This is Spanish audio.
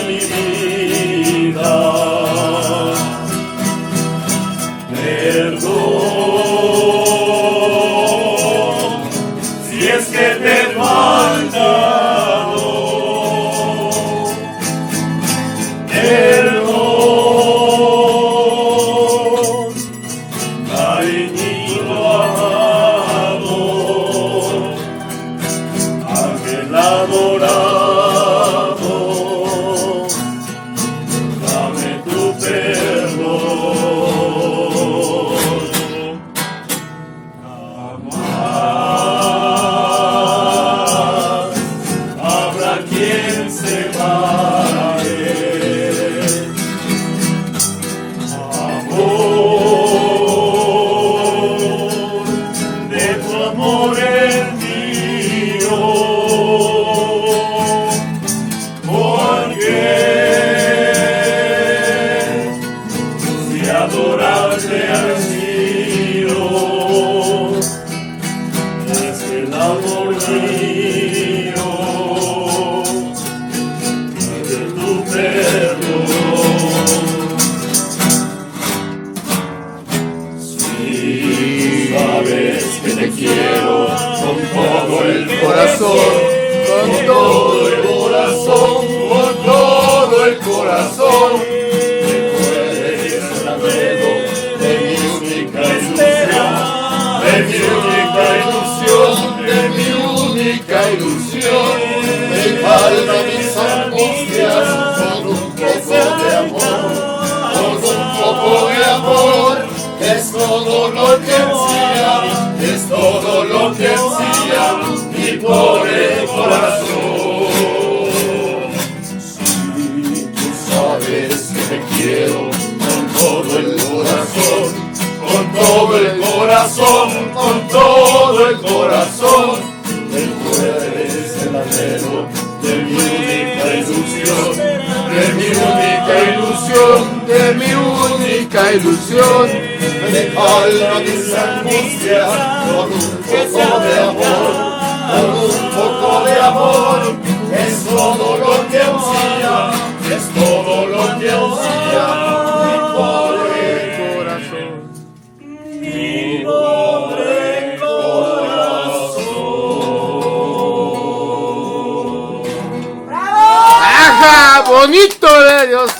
mi vida. Perdón si es que te he faltado. Perdón, cariñito amado, ángel adorado, dame tu perdón. Jamás habrá quien se vaya. Amor, de tu amor el mío, porque si adorarte has sido, es el amor mío, de tu perdón. Sabes que te quiero con todo el corazón, con todo el corazón, con todo el corazón. Recuerdes el anhelo de mi única ilusión, de mi única ilusión, de mi única ilusión. Me calma mis angustias con un poco de amor, con un poco de amor. Es todo lo que ansía, es todo lo que ansía mi pobre corazón. Si tú sabes que te quiero con todo el corazón, con todo el corazón, con todo el corazón, recuerdes el anhelo de mi única ilusión, de mi única ilusión, de mi única ilusión. Me calma mis angustias con un poco de amor, con un poco de amor. Es todo lo que ansía, es todo lo que ansía mi pobre corazón, mi pobre corazón. ¡Ajá! ¡Bonito de Dios!